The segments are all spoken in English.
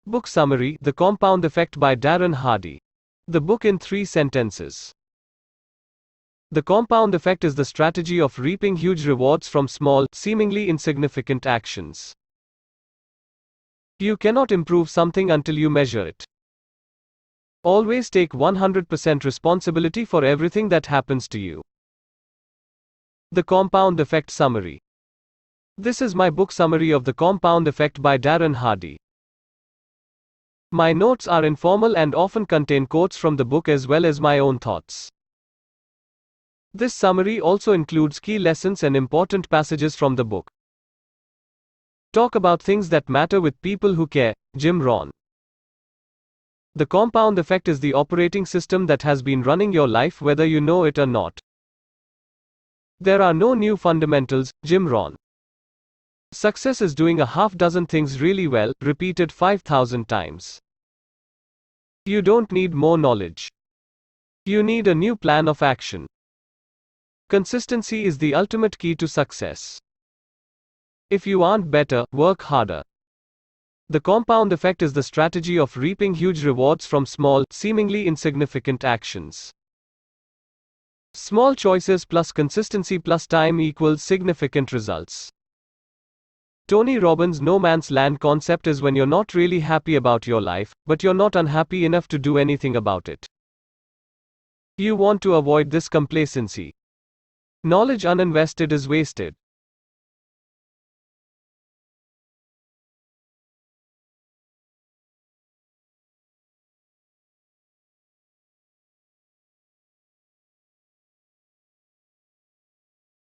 Book summary: The Compound Effect by Darren Hardy. The book in 3 sentences. The compound effect is the strategy of reaping huge rewards from small, seemingly insignificant actions. You cannot improve something until you measure it. Always take 100% responsibility for everything that happens to you. The Compound Effect Summary. This is my book summary of The Compound Effect by Darren Hardy. My notes are informal and often contain quotes from the book as well as my own thoughts. This summary also includes key lessons and important passages from the book. Talk about things that matter with people who care. Jim Rohn. The compound effect is the operating system that has been running your life whether you know it or not. There are no new fundamentals. Jim Rohn. Success is doing a half-dozen things really well, repeated 5,000 times. You don't need more knowledge. You need a new plan of action. Consistency is the ultimate key to success. If you aren't better, work harder. The compound effect is the strategy of reaping huge rewards from small, seemingly insignificant actions. Small choices plus consistency plus time equals significant results. Tony Robbins' no man's land concept is when you're not really happy about your life, but you're not unhappy enough to do anything about it. You want to avoid this complacency. Knowledge uninvested is wasted.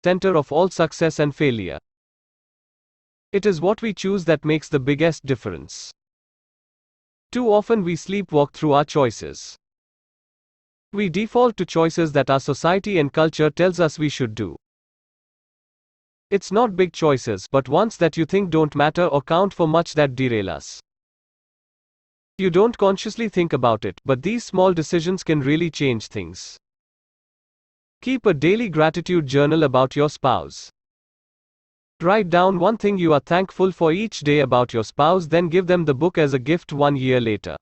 Center of all success and failure. It is what we choose that makes the biggest difference. Too often we sleepwalk through our choices. We default to choices that our society and culture tells us we should do. It's not big choices, but ones that you think don't matter or count for much that derail us. You don't consciously think about it, but these small decisions can really change things. Keep a daily gratitude journal about your spouse. Write down one thing you are thankful for each day about your spouse, then give them the book as a gift 1 year later.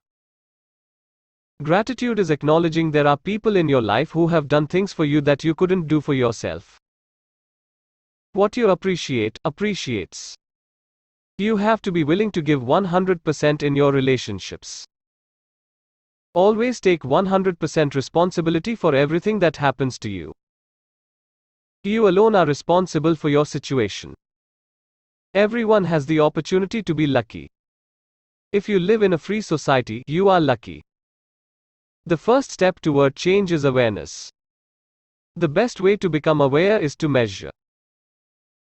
Gratitude is acknowledging there are people in your life who have done things for you that you couldn't do for yourself. What you appreciate, appreciates. You have to be willing to give 100% in your relationships. Always take 100% responsibility for everything that happens to you. You alone are responsible for your situation. Everyone has the opportunity to be lucky. If you live in a free society, you are lucky. The first step toward change is awareness. The best way to become aware is to measure.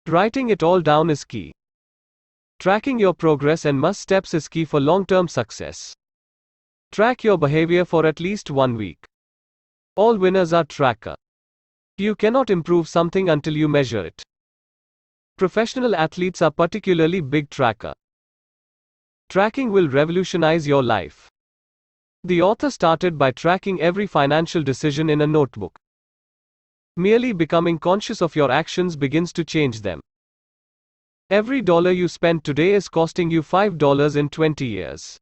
Writing it all down is key. Tracking your progress and must steps is key for long-term success. Track your behavior for at least 1 week. All winners are tracker. You cannot improve something until you measure it. Professional athletes are particularly big tracker. Tracking will revolutionize your life. The author started by tracking every financial decision in a notebook. Merely becoming conscious of your actions begins to change them. Every dollar you spend today is costing you $5 in 20 years.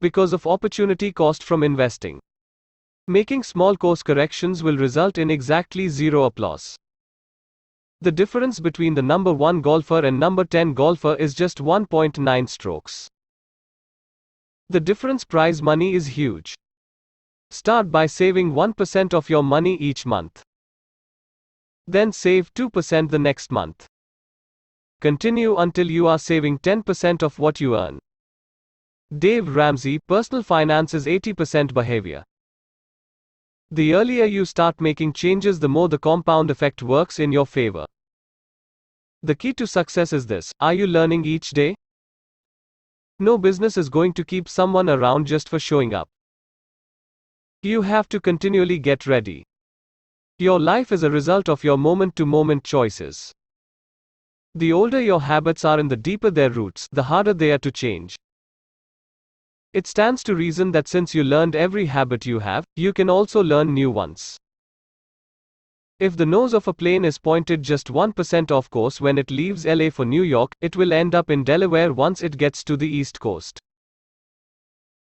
Because of opportunity cost from investing. Making small course corrections will result in exactly zero applause. The difference between the number 1 golfer and number 10 golfer is just 1.9 strokes. The difference prize money is huge. Start by saving 1% of your money each month. Then save 2% the next month. Continue until you are saving 10% of what you earn. Dave Ramsey, Personal Finance is 80% behavior. The earlier you start making changes, the more the compound effect works in your favor. The key to success is this: are you learning each day? No business is going to keep someone around just for showing up. You have to continually get ready. Your life is a result of your moment-to-moment choices. The older your habits are and the deeper their roots, the harder they are to change. It stands to reason that since you learned every habit you have, you can also learn new ones. If the nose of a plane is pointed just 1% off course when it leaves LA for New York, it will end up in Delaware once it gets to the East Coast.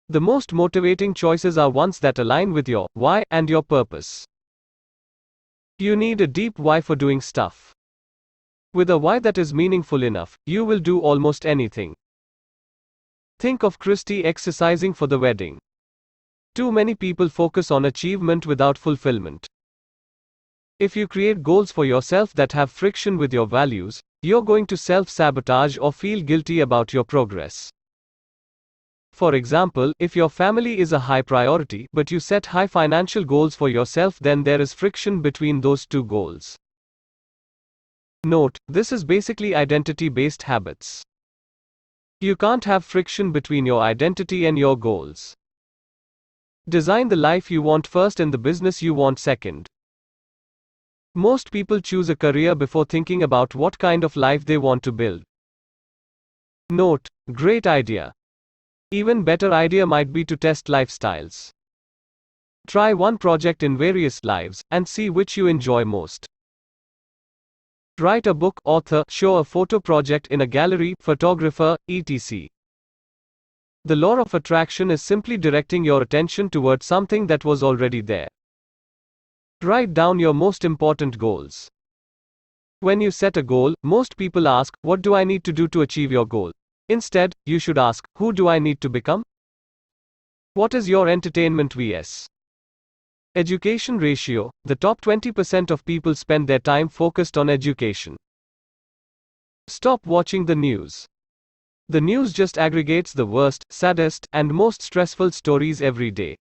The most motivating choices are ones that align with your why and your purpose. You need a deep why for doing stuff. With a why that is meaningful enough, you will do almost anything. Think of Christy exercising for the wedding. Too many people focus on achievement without fulfillment. If you create goals for yourself that have friction with your values, you're going to self-sabotage or feel guilty about your progress. For example, if your family is a high priority, but you set high financial goals for yourself, then there is friction between those two goals. Note, this is basically identity-based habits. You can't have friction between your identity and your goals. Design the life you want first and the business you want second. Most people choose a career before thinking about what kind of life they want to build. Note, great idea. Even better idea might be to test lifestyles. Try one project in various lives and see which you enjoy most. Write a book, author, show a photo project in a gallery, photographer, etc. The law of attraction is simply directing your attention toward something that was already there. Write down your most important goals. When you set a goal, most people ask, what do I need to do to achieve your goal? Instead, you should ask, who do I need to become? What is your entertainment vs. education ratio? The top 20% of people spend their time focused on education. Stop watching the news. The news just aggregates the worst, saddest, and most stressful stories every day.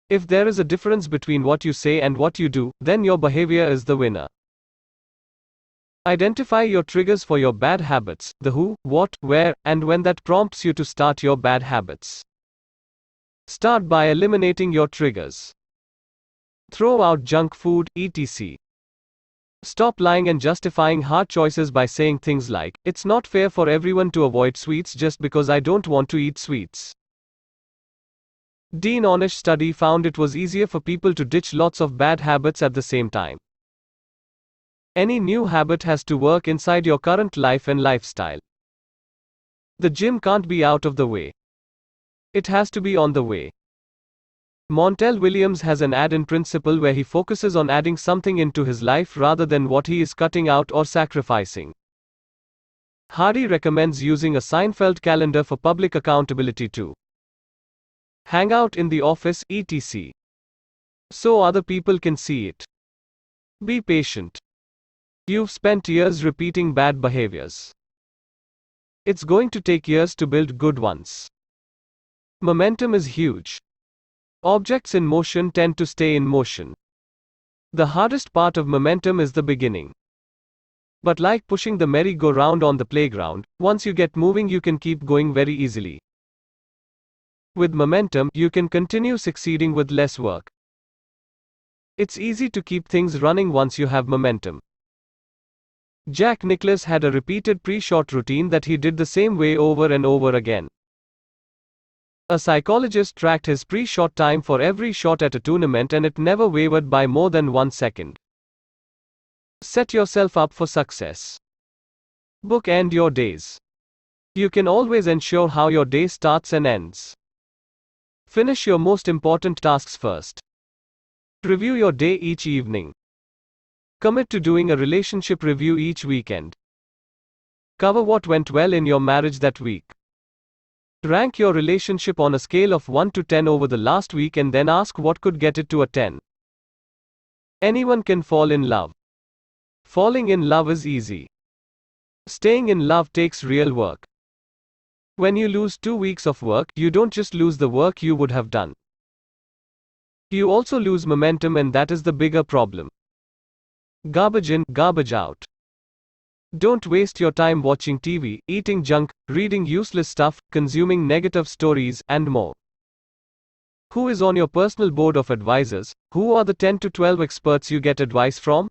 If there is a difference between what you say and what you do, then your behavior is the winner. Identify your triggers for your bad habits, the who, what, where, and when that prompts you to start your bad habits. Start by eliminating your triggers. Throw out junk food, etc. Stop lying and justifying hard choices by saying things like, it's not fair for everyone to avoid sweets just because I don't want to eat sweets. Dean Ornish study found it was easier for people to ditch lots of bad habits at the same time. Any new habit has to work inside your current life and lifestyle. The gym can't be out of the way. It has to be on the way. Montel Williams has an add-in principle where he focuses on adding something into his life rather than what he is cutting out or sacrificing. Hardy recommends using a Seinfeld calendar for public accountability too. Hang out in the office, etc. so other people can see it. Be patient. You've spent years repeating bad behaviors. It's going to take years to build good ones. Momentum is huge. Objects in motion tend to stay in motion. The hardest part of momentum is the beginning. But like pushing the merry-go-round on the playground, once you get moving you can keep going very easily. With momentum, you can continue succeeding with less work. It's easy to keep things running once you have momentum. Jack Nicklaus had a repeated pre-shot routine that he did the same way over and over again. A psychologist tracked his pre-shot time for every shot at a tournament and it never wavered by more than 1 second. Set yourself up for success. Bookend your days. You can always ensure how your day starts and ends. Finish your most important tasks first. Review your day each evening. Commit to doing a relationship review each weekend. Cover what went well in your marriage that week. Rank your relationship on a scale of 1 to 10 over the last week and then ask what could get it to a 10. Anyone can fall in love. Falling in love is easy. Staying in love takes real work. When you lose 2 weeks of work, you don't just lose the work you would have done. You also lose momentum, and that is the bigger problem. Garbage in, garbage out. Don't waste your time watching TV, eating junk, reading useless stuff, consuming negative stories, and more. Who is on your personal board of advisors? Who are the 10 to 12 experts you get advice from?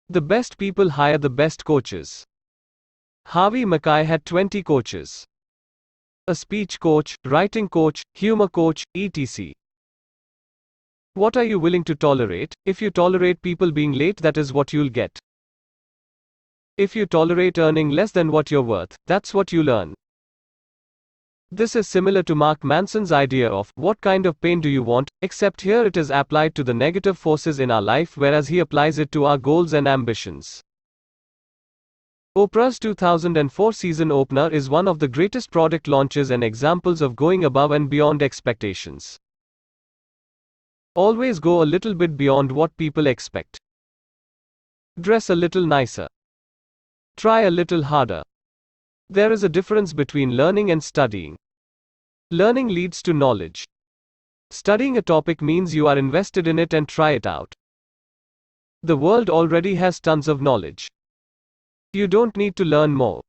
The best people hire the best coaches. Harvey Mackay had 20 coaches. A speech coach, writing coach, humor coach, etc. What are you willing to tolerate? If you tolerate people being late, that is what you'll get. If you tolerate earning less than what you're worth, that's what you'll earn. This is similar to Mark Manson's idea of what kind of pain do you want, except here it is applied to the negative forces in our life, whereas he applies it to our goals and ambitions. Oprah's 2004 season opener is one of the greatest product launches and examples of going above and beyond expectations. Always go a little bit beyond what people expect. Dress a little nicer. Try a little harder. There is a difference between learning and studying. Learning leads to knowledge. Studying a topic means you are invested in it and try it out. The world already has tons of knowledge. You don't need to learn more.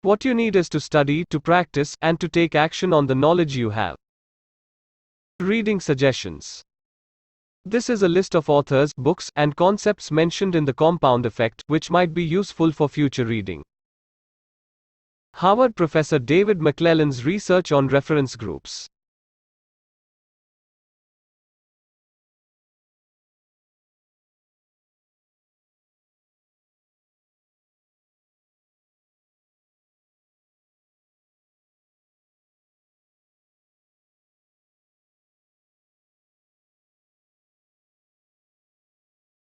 What you need is to study, to practice, and to take action on the knowledge you have. Reading suggestions. This is a list of authors, books, and concepts mentioned in the compound effect, which might be useful for future reading. Harvard professor David McClelland's research on reference groups.